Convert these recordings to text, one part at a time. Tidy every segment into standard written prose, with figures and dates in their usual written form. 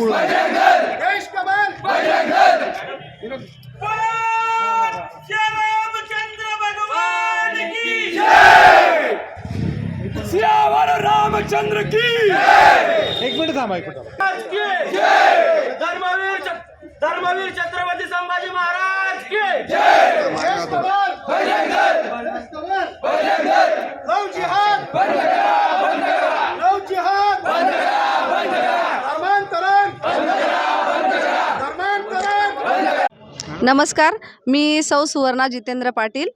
देश कमल रामचंद्र भगवान की जय। सियावर रामचंद्र की एक मिनिट थांबा धर्मवीर छत्रपती संभाजी महाराज की देश कमल लव जिहाद धर्मांतरण नमस्कार, मी सौ सुवर्णा जितेंद्र पाटील,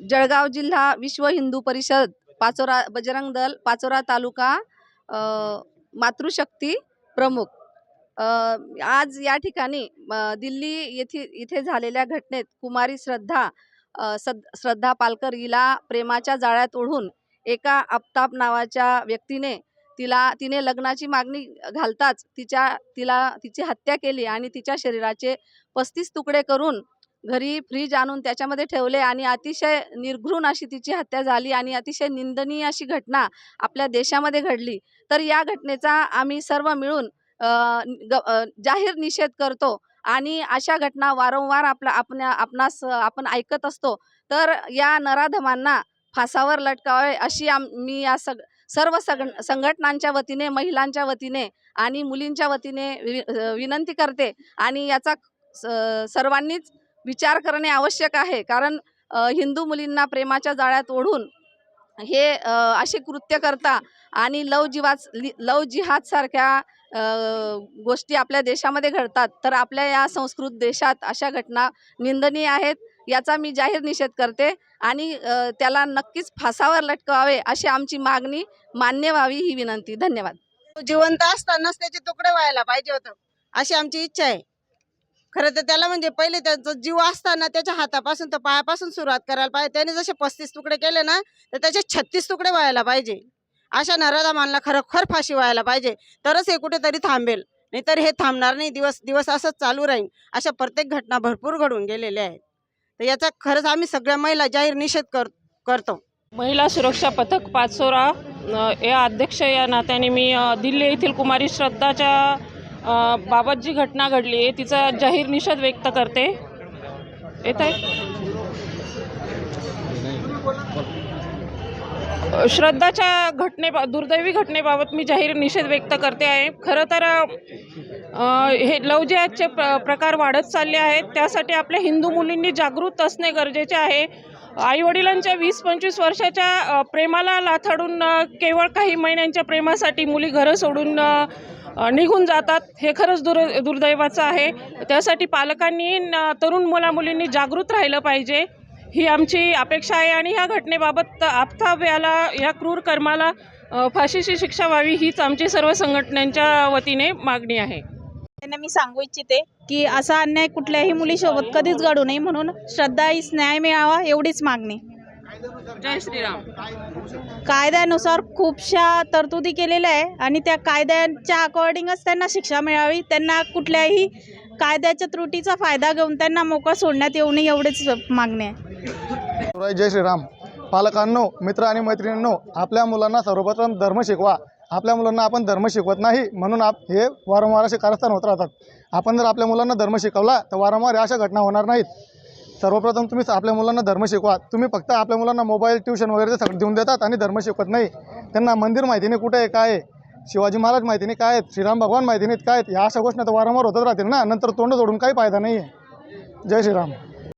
जळगाव जिल्हा विश्व हिंदू परिषद पाचोरा बजरंग दल पाचोरा तालुका मातृशक्ती प्रमुख। आज या ठिकाणी दिल्ली इथे झालेल्या घटनेत कुमारी श्रद्धा पालकर हिला प्रेमाच्या जाळ्यात ओढून एका आफताब नावाच्या व्यक्तीने तिने लग्नाची मागणी घालताच तिची हत्या केली आणि तिच्या शरीराचे 35 तुकडे करून घरी फ्रीज आणून त्याच्यामध्ये ठेवले आणि अतिशय निर्घृण अशी तिची हत्या झाली आणि अतिशय निंदनीय अशी घटना आपल्या देशामध्ये घडली। तर या घटनेचा आम्ही सर्व मिळून जाहीर निषेध करतो आणि अशा घटना वारंवार आपण ऐकत असतो। तर या नराधमांना फासावर लटकावे अशी मी या सर्व संघटनांच्या वतीने, महिलांच्या वतीने आणि मुलींच्या वतीने विनंती करते आणि याचा सर्वांनीच विचार करणे आवश्यक आहे। कारण हिंदू मुलींना प्रेमाच्या जाळ्यात ओढून हे असे कृत्य करता आणि लव जिहाद सारख्या गोष्टी आपल्या देशामध्ये घडतात। तर आपल्या या संस्कृत देशात अशा घटना निंदनीय आहेत, याचा मी जाहीर निषेध करते आणि त्याला नक्कीच फासावर लटकवावे अशी आमची मागणी मान्य व्हावी ही विनंती। धन्यवाद। जिवंत असतानाच त्याचे तुकडे व्हायला पाहिजे होतं अशी आमची इच्छा आहे। खरं तर त्याला म्हणजे पहिले त्याचा जीव असताना त्याच्या हातापासून तर पायापासून सुरुवात करायला पाहिजे। त्याने जसे 35 तुकडे केले ना तर त्याचे 36 तुकडे व्हायला पाहिजे। अशा नराधमांना खरोखर फाशी व्हायला पाहिजे, तरच हे कुठेतरी थांबेल, नाहीतर हे थांबणार नाही। दिवस दिवस असंच चालू राहील। अशा प्रत्येक घटना भरपूर घडून गेलेल्या आहेत। तर याचा खरंच आम्ही सगळ्या महिला जाहीर निषेध करतो। महिला सुरक्षा पथक पाचोरा या अध्यक्ष या नात्याने मी दिल्ली येथील कुमारी श्रद्धाच्या बाबत जी घटना घडली आहे तिचा जाहीर निषेध व्यक्त करते। येत आहे श्रद्धाच्या दुर्दैवी घटनेबाबत मी जाहीर निषेध व्यक्त करते आहे। खरं तर हे लव जिहादचे प्रकार वाढत चालले आहेत, त्यासाठी आपल्या हिंदू मुलींनी जागृत असणे गरजेचे आहे। आईवडिलांच्या 20-25 वर्षाच्या प्रेमाला लाथाडून केवळ काही महिन्यांच्या प्रेमासाठी मुली घरं सोडून निघून जातात, हे खरंच दुर्दैवाचं आहे। त्यासाठी पालकांनी तरुण मुलामुलींनी जागृत राहिलं पाहिजे ही आमची अपेक्षा आहे आणि ह्या घटनेबाबत आफताब या क्रूर कर्माला फाशीची शिक्षा व्हावी हीच आमची सर्व संघटनांच्या वतीने मागणी आहे। त्यांना मी सांगू इच्छिते की असा अन्याय कुठल्याही मुलीसोबत कधीच घडू नये, म्हणून श्रद्धाईस न्याय मिळावा एवढीच मागणी। जय श्रीराम। कायद्यानुसार खूपशा तरतुदी केलेल्या आहे आणि त्या कायद्याच्या अकॉर्डिंगच त्यांना शिक्षा मिळावी। त्यांना कुठल्याही कायद्याच्या त्रुटीचा फायदा घेऊन त्यांना मोकळं सोडण्यात येऊ नये एवढीच मागणी आहे। जय श्रीराम। पालकांनो, मित्र आणि मैत्रिणींनो, आपल्या मुलांना सर्वप्रथम धर्म शिकवा। आपल्या मुलांना आपण धर्म शिकवत नाही म्हणून हे वारंवार असे कारस्थान होत राहतात। आपण जर आपल्या मुलांना धर्म शिकवला तर वारंवार अशा घटना होणार नाहीत। सर्वप्रथम तुम्ही आपल्या मुलांना धर्म शिकवा। तुम्ही फक्त आपल्या मुलांना मोबाईल, ट्यूशन वगैरे सगळं देऊन देतात आणि धर्म शिकवत नाही। त्यांना मंदिर माहिती नाही कुठे आहे, काय आहे, शिवाजी महाराज माहिती नाही काय आहेत, श्रीराम भगवान माहिती नाहीत काय आहेत। या अशा गोष्टी तर वारंवार होतच राहतील ना, नंतर तोंड जोडून काही फायदा नाही आहे। जय श्रीराम।